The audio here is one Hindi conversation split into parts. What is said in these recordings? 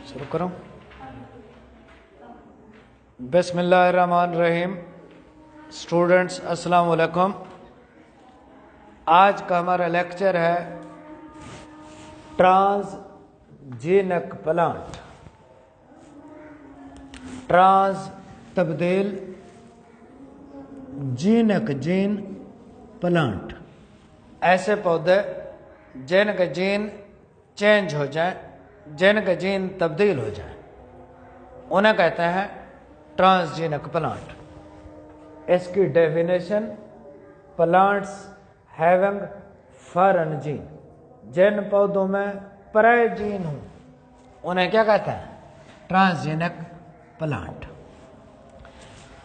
शुरू करो। बिस्मिल्लाहिर्रहमानिर्रहीम। स्टूडेंट्स अस्सलाम वालेकुम। आज का हमारा लेक्चर है ट्रांसजेनिक प्लांट। ट्रांस तब्दील, जीनक जीन प्लांट, ऐसे पौधे जिनके जीन चेंज हो जाए, जिनके जीन तब्दील हो जाए, उन्हें कहते हैं ट्रांसजेनिक प्लांट। इसकी definition, plants having foreign gene, जिन पौधों में पराय जीन हो उन्हें क्या कहते हैं? Transgenic plant.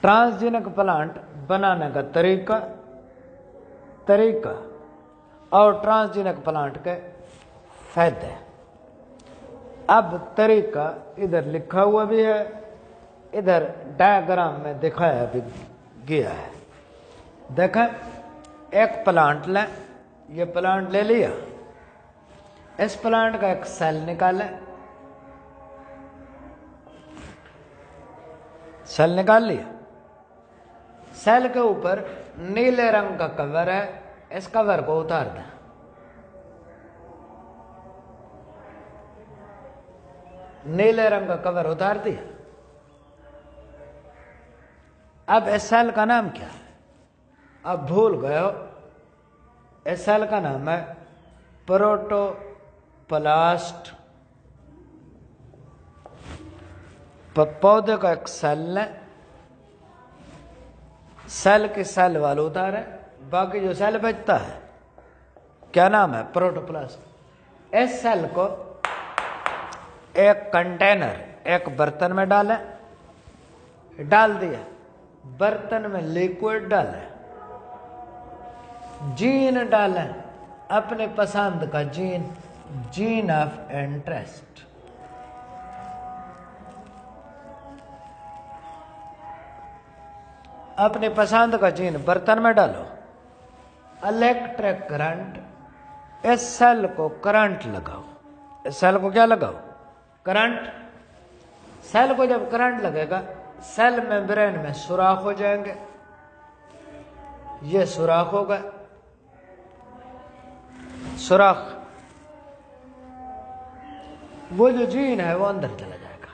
ट्रांसजेनिक प्लांट बनाने का तरीका और ट्रांसजेनिक प्लांट के फायदे। अब तरीका इधर लिखा हुआ भी है, इधर डायग्राम में दिखाया भी गया है। देखें, एक प्लांट लें, ये प्लांट ले लिया, इस प्लांट का एक सेल निकालें, सेल निकाल लिया। सेल के ऊपर नीले रंग का कवर है, इस कवर को उतार दें। नीले रंग का कवर उतार दिया। अब इस सेल का नाम क्या है? अब भूल गए हो, इस सेल का नाम है प्रोटोप्लास्ट। पौधे का एक सेल लें, सेल की सेल वाल उतारे, बाकी जो सेल बचता है क्या नाम है? प्रोटोप्लास्ट। इस सेल को एक कंटेनर, एक बर्तन में डालें, डाल दिया, बर्तन में लिक्विड डालें, जीन डालें, अपने पसंद का जीन, जीन ऑफ इंटरेस्ट। अपने पसंद का जीन बर्तन में डालो। इलेक्ट्रिक करंट, इस सेल को करंट लगाओ। इस सेल को क्या लगाओ? करंट। सेल को जब करंट लगेगा, सेल मेम्ब्रेन में सुराख हो जाएंगे, ये सुराख होगा, सुराख, वो जो जीन है वो अंदर चला जाएगा।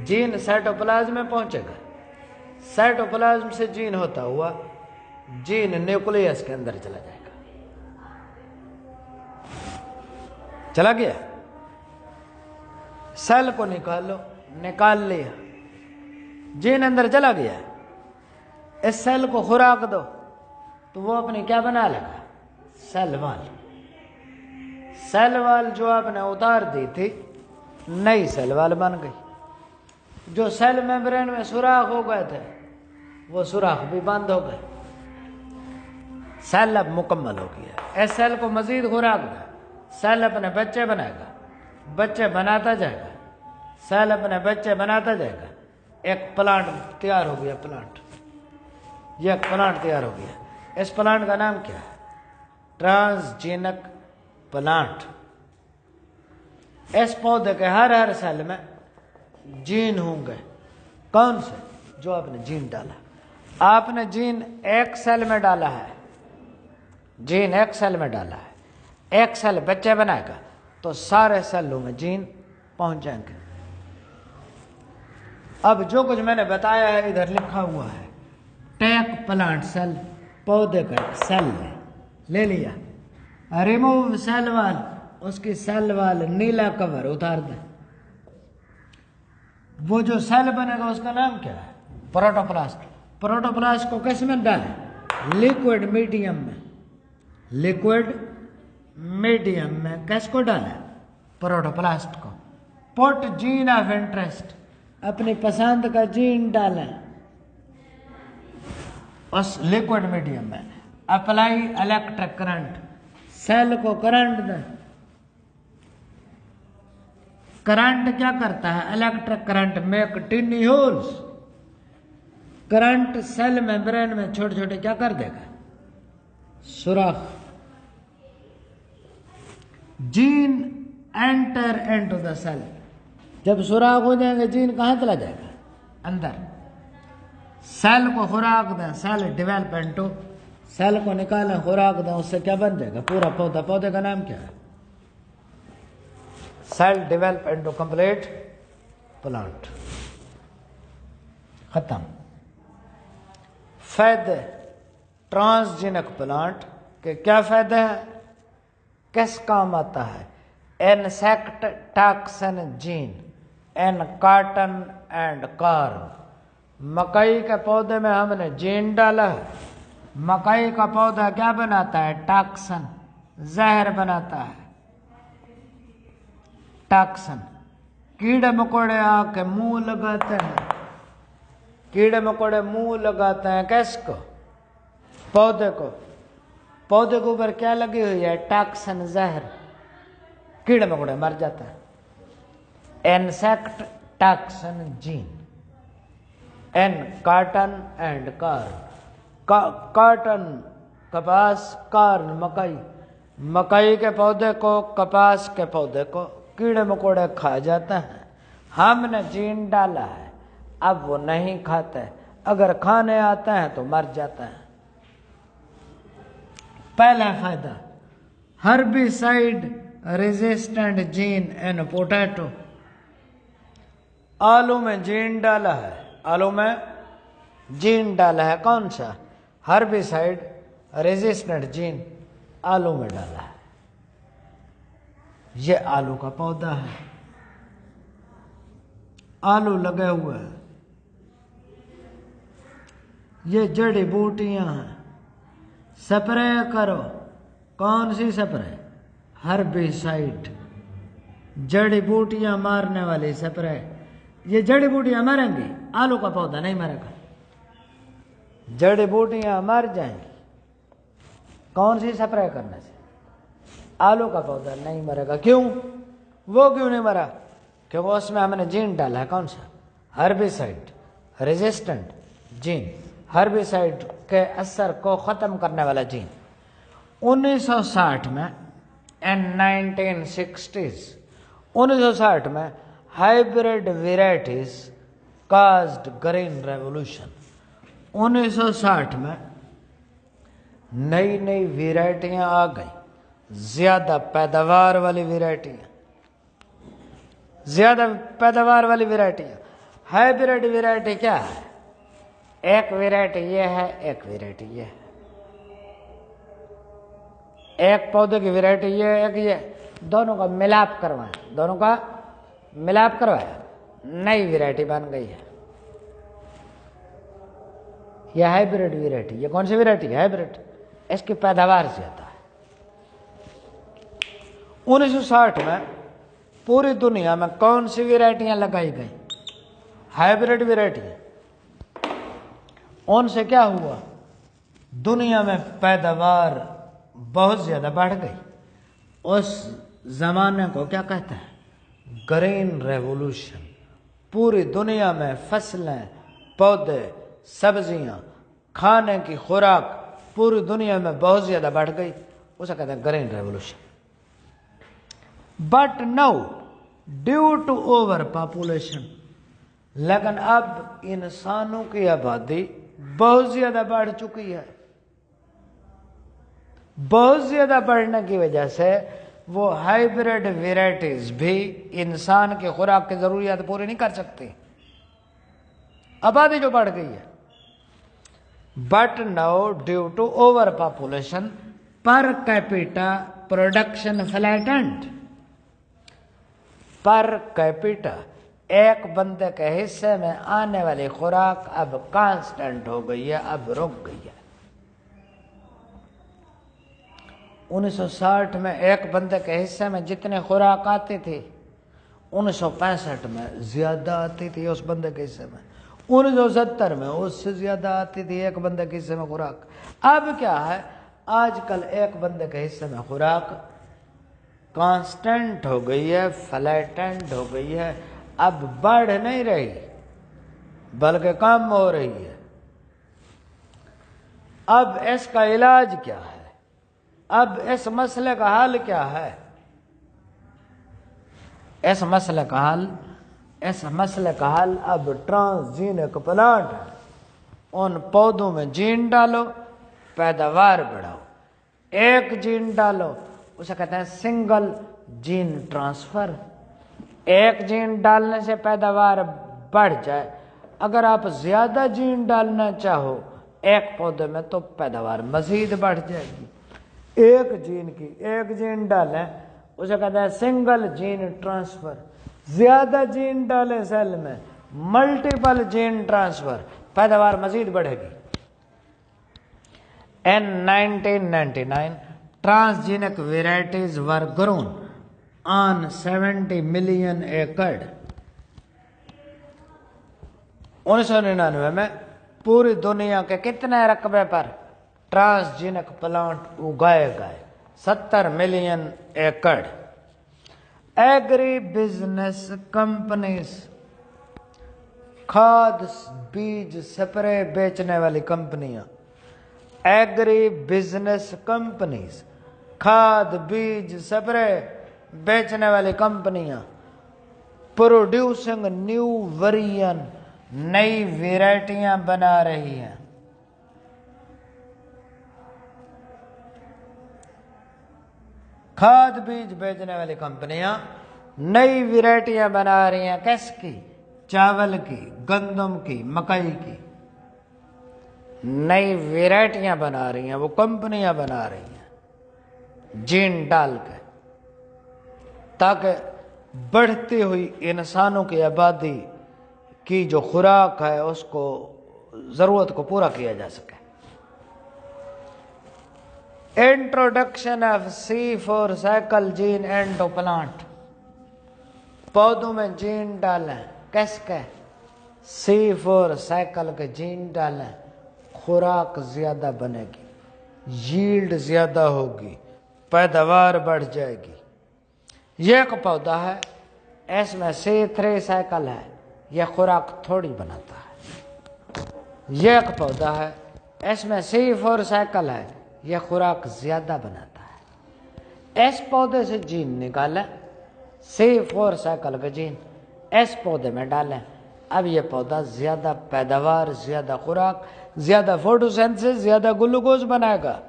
जीन साइटोप्लाज्म में पहुंचेगा, साइटोप्लाज्म से जीन होता हुआ जीन न्यूक्लियस के अंदर चला जाएगा। चला गया। सेल को निकालो, निकाल लिया, जीन अंदर चला गया। इस सेल को खुराक दो तो वो अपनी क्या बना लेगा? Cell wall. सेल वाल जो आपने उतार दी थी, नई सेल वाल बन गई। जो सेल मेम्ब्रेन में सुराख हो गए थे, वो सुराख भी बंद हो गए। सेल अब मुकम्मल हो गया। इस सेल को मजीद खुराक दे, सेल अपने बच्चे बनाएगा, बच्चे बनाता जाएगा, सेल अपने बच्चे बनाता जाएगा। एक प्लांट तैयार हो गया। प्लांट, यह एक प्लांट तैयार हो गया। इस प्लांट का नाम क्या है? Transgenic plant. इस पौधे के हर सेल में जीन होंगे। कौन से? जो आपने जीन डाला। आपने जीन एक सेल में डाला है, जीन एक सेल में डाला है, एक सेल बच्चे बनाएगा तो सारे सेलों में जीन पहुंच जाएंगे। अब जो कुछ मैंने बताया है इधर लिखा हुआ है। टेक प्लांट सेल, पौधे का सेल ले लिया, रिमूव सेल वाल, उसकी सेल वाल नीला कवर उतार दे। वो जो सेल बनेगा उसका नाम क्या है? प्रोटोप्लास्ट। प्रोटोप्लास्ट को किस में डालें? लिक्विड मीडियम में। लिक्विड मीडियम में किसको डालें? प्रोटोप्लास्ट को। पुट जीन ऑफ इंटरेस्ट, अपनी पसंद का जीन डालें उस लिक्विड मीडियम में। अप्लाई इलेक्ट्रिक करंट, सेल को करंट दें। करंट क्या करता है? Electric current make tiny holes. Current cell membrane में छोटे छोटे क्या कर देगा? सुराख। Gene enter into the cell. जब सुराख हो जाएंगे जीन कहाँ चला जाएगा? अंदर। सेल को खुराक दें, सेल डेवलप इनटू, सेल को निकालें खुराक दें, उससे क्या बन जाएगा? पूरा पौधा। पौधे का नाम क्या है? Cell develop into complete plant. खत्म। फायदे ट्रांसजेनिक प्लांट के क्या फायदे हैं? किस काम आता है? Insect toxin gene in cotton and corn. मकई के पौधे में हमने जीन डाला है। मकई का पौधा क्या बनाता है? टॉक्सिन, जहर बनाता है। टॉक्सिन। कीड़े मकोड़े आके मुंह लगाते हैं। कीड़े मकोड़े मुंह लगाते हैं किसको? पौधे को। पौधे के ऊपर क्या लगी हुई है? टॉक्सिन, जहर। कीड़े मकोड़े मर जाते हैं। Insect toxin gene in cotton and corn. Cotton कपास, कॉर्न मकई। मकई के पौधे को, कपास के पौधे को कीड़े मकोड़े खा जाते हैं। हमने जीन डाला है, अब वो नहीं खाते। अगर खाने आते हैं तो मर जाते हैं। पहला फायदा, herbicide resistant gene in potato. आलू में जीन डाला है। आलू में जीन डाला है। कौन सा? हर्बिसाइड रेजिस्टेंट जीन आलू में डाला है। ये आलू का पौधा है। आलू लगे हुए हैं। ये जड़ी बूटियां हैं। स्प्रे करो। कौन सी स्प्रे? हर्बिसाइड, जड़ी बूटियां मारने वाली स्प्रे। ये जड़ी बूटियां मरेंगी, आलू का पौधा नहीं मरेगा। जड़ी बूटियां मर जाएंगी कौन सी स्प्रे करने से? आलू का पौधा नहीं मरेगा। क्यों? वो क्यों नहीं मरा? क्योंकि उसमें हमने जीन डाला है। कौन सा? हर्बिसाइड रेजिस्टेंट जीन, हर्बिसाइड के असर को खत्म करने वाला जीन। 1960 में एंड 1960s 1960 में hybrid varieties caused green revolution. 1960 में नई नई वेराइटियां आ गई, ज्यादा पैदावार वाली वेराइटियां, ज्यादा पैदावार वाली वेराइटियां। हाइब्रिड वेराइटी क्या है? एक वेराइटी ये है, एक वेराइटी ये है। एक पौधे की वेराइटी ये, एक ये, दोनों का मिलाप करवाएं, दोनों का मिलाप करवाया, नई वेराइटी बन गई है। यह हाइब्रिड वेराइटी। ये कौन सी वेराइटी है? हाइब्रिड। इसकी पैदावार ज्यादा है। 1960 में पूरी दुनिया में कौन सी वेराइटियां लगाई गई? Hybrid variety. उनसे क्या हुआ? दुनिया में पैदावार बहुत ज्यादा बढ़ गई। उस जमाने को क्या कहते हैं? Green revolution. पूरी दुनिया में फसलें, पौधे, सब्जियां, खाने की खुराक पूरी दुनिया में बहुत ज्यादा बढ़ गई। उसे कहते हैं green revolution. But now due to over population, लेकिन अब इंसानों की आबादी बहुत ज्यादा बढ़ चुकी है। बहुत ज्यादा बढ़ने की वजह से वो हाइब्रिड वेराइटीज भी इंसान की खुराक की जरूरियात पूरी नहीं कर सकती। आबादी जो बढ़ गई है। But now due to over population per capita production flattened. Per capita एक बंदे के हिस्से में आने वाली खुराक अब कांस्टेंट हो गई है, अब रुक गई है। 1960 में एक बंदे के हिस्से में जितनी खुराक आती थी, 1965 में ज्यादा आती थी उस बंदे के हिस्से में। 1970 में उससे ज्यादा आती थी एक बंदे के हिस्से में खुराक। अब क्या है? आजकल एक बंदे के हिस्से में खुराक कांस्टेंट हो गई है, फ्लैटेंड हो गई है। अब बढ़ नहीं रही बल्कि कम हो रही है। अब इसका इलाज क्या है? अब इस मसले का हल क्या है? इस मसले का हल अब ट्रांसजीनिक प्लांट है। उन पौधों में जीन डालो, पैदावार बढ़ाओ। एक जीन डालो, उसे कहते हैं सिंगल जीन ट्रांसफर। एक जीन डालने से पैदावार बढ़ जाए। अगर आप ज्यादा जीन डालना चाहो एक पौधे में तो पैदावार मजीद बढ़ जाएगी। एक जीन डालें, उसे कहते हैं सिंगल जीन ट्रांसफर। ज्यादा जीन डालें सेल में, मल्टीपल जीन ट्रांसफर, पैदावार मजीद बढ़ेगी। In 1999, transgenic varieties were grown on 70 million acres. 1999 में पूरी दुनिया के कितने रकबे पर ट्रांसजीनिक प्लांट उगाए गए? 70 मिलियन एकड़। एग्री बिजनेस कंपनीज, खाद बीज स्प्रे बेचने वाली कंपनियां, एग्री बिजनेस कंपनीज, खाद बीज स्प्रे बेचने वाली कंपनियां, प्रोड्यूसिंग न्यू वेरिएंट, नई वेराइटियां बना रही हैं। खाद बीज बेचने वाली कंपनियां नई वेराइटियां बना रही हैं। किसकी? चावल की, गंदम की, मकई की। नई वेराइटियां बना रही हैं, वो कंपनियां बना रही हैं जीन डाल के, ताकि बढ़ती हुई इंसानों की आबादी की जो खुराक है उसको जरूरत को पूरा किया जा सके। Introduction of C4 cycle gene endo plant, पौधों में जीन डालें। किसके? C4 साइकिल के जीन डालें, खुराक ज्यादा बनेगी, यील्ड ज्यादा होगी, पैदावार बढ़ जाएगी। यह एक पौधा है, इसमें C3 साइकिल है, यह खुराक थोड़ी बनाता है। यह एक पौधा है, इसमें C4 साइकिल है, यह खुराक ज्यादा बनाता है। इस पौधे से जीन निकालें, C4 साइकिल के जीन इस पौधे में डालें। अब यह पौधा ज्यादा पैदावार, ज्यादा खुराक, ज्यादा फोटोसिंथेसिस, ज्यादा ग्लूकोज बनाएगा।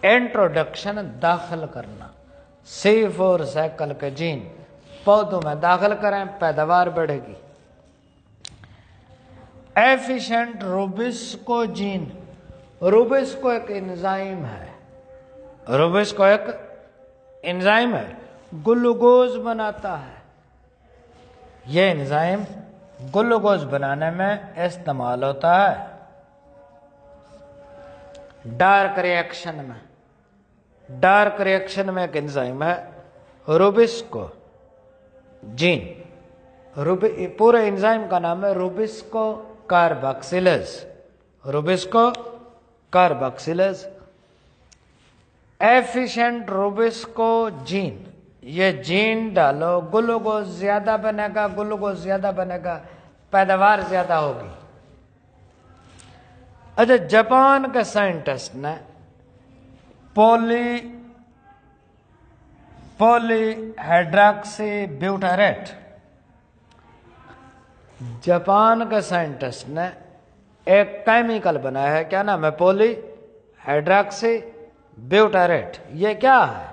इंट्रोडक्शन, दाखिल करना C4 साइकिल के जीन पौधों में दाखिल करें, पैदावार बढ़ेगी। एफिशिएंट रूबिस्को जीन, रूबिस्को एक एंजाइम है, रूबिस्को एक एंजाइम है, ग्लूकोज बनाता है। यह एंजाइम ग्लूकोज बनाने में इस्तेमाल होता है। डार्क रिएक्शन में एक एंजाइम है रूबिस्को जीन। पूरे एंजाइम का नाम है rubisco carboxylase, rubisco carboxylase. Efficient rubisco gene, ये जीन डालो, ग्लूकोज ज्यादा बनेगा, पैदावार ज्यादा होगी। अच्छा, जापान के साइंटिस्ट ने पॉलीहाइड्रॉक्सी ब्यूटारेट, जापान के साइंटिस्ट ने एक केमिकल बनाया है। क्या नाम है? पॉलीहाइड्रॉक्सी ब्यूटारेट। ये क्या है?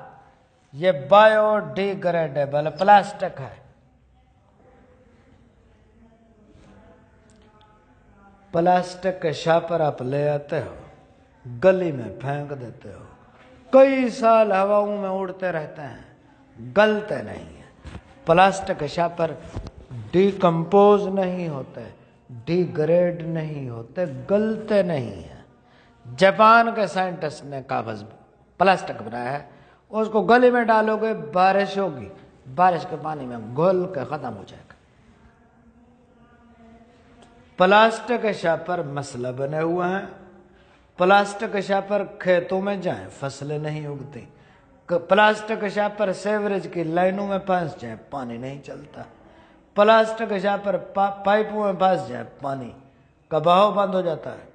ये बायोडिग्रेडेबल प्लास्टिक है। प्लास्टिक के शापर आप ले आते हो, गली में फेंक देते हो, कई साल हवाओं में उड़ते रहते हैं, गलते नहीं है। प्लास्टिक के शापर डिकम्पोज नहीं होते, डिग्रेड नहीं होते, गलते नहीं है। जापान के साइंटिस्ट ने कागज प्लास्टिक बनाया है, उसको गले में डालोगे, बारिश होगी, बारिश के पानी में घुल के खत्म हो जाएगा। प्लास्टिक के शापर मसला बने हुए हैं। प्लास्टिक के शापर खेतों में जाएं, फसलें नहीं उगती। प्लास्टिक के शापर सेवरेज की लाइनों में फंस जाए, पानी नहीं चलता। प्लास्टिक के शापर पाइपों में फंस जाए, पानी का बहाव बंद हो जाता है।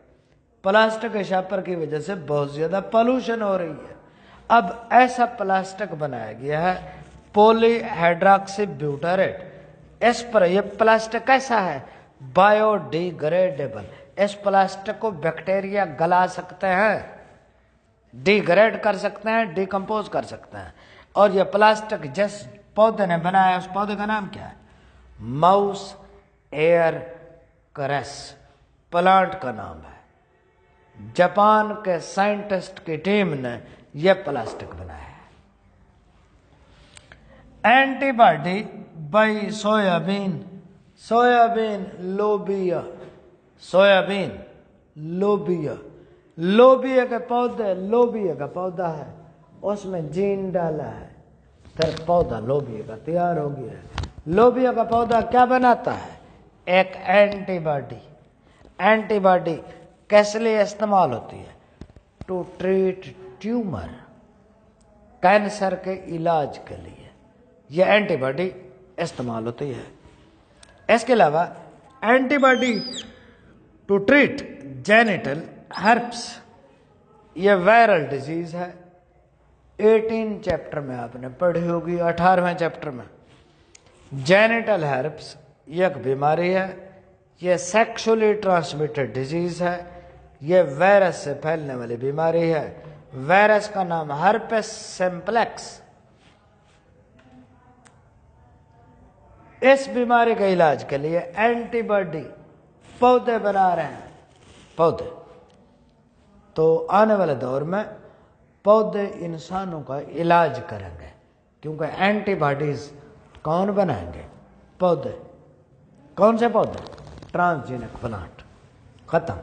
प्लास्टिक के शापर की वजह से बहुत ज्यादा पॉल्यूशन हो रही है। अब ऐसा प्लास्टिक बनाया गया है पॉलीहाइड्रोक्सी ब्यूटारेट। इस पर यह प्लास्टिक कैसा है? बायोडिग्रेडेबल। इस प्लास्टिक को बैक्टीरिया गला सकते हैं, डिग्रेड कर सकते हैं, डिकम्पोज कर सकते हैं। और यह प्लास्टिक जिस पौधे ने बनाया उस पौधे का नाम क्या है? माउस एयर क्रस प्लांट का नाम है। जापान के साइंटिस्ट की टीम ने यह प्लास्टिक बनाया है। Antibody by soybean. सोयाबीन लोबिया, सोयाबीन लोबिया, लोबिया के पौधे, लोबिया का पौधा है, उसमें जीन डाला है, फिर पौधा लोबिया का तैयार हो गया है। लोबिया का पौधा क्या बनाता है? एक एंटीबॉडी। एंटीबॉडी कैसे लिए इस्तेमाल होती है? टू ट्रीट ट्यूमर, कैंसर के इलाज के लिए यह एंटीबॉडी इस्तेमाल होती है। इसके अलावा antibody to treat genital herpes, यह वायरल डिजीज है। 18 चैप्टर में आपने पढ़ी होगी, 18वें चैप्टर में। जेनिटल हर्प्स यह एक बीमारी है, यह सेक्सुअली ट्रांसमिटेड डिजीज है, यह वायरस से फैलने वाली बीमारी है। वायरस का नाम हर्पेस सिम्प्लेक्स। इस बीमारी के इलाज के लिए एंटीबॉडी पौधे बना रहे हैं, पौधे। तो आने वाले दौर में पौधे इंसानों का इलाज करेंगे, क्योंकि एंटीबॉडीज कौन बनाएंगे? पौधे। कौन से पौधे? Transgenic plant. खत्म।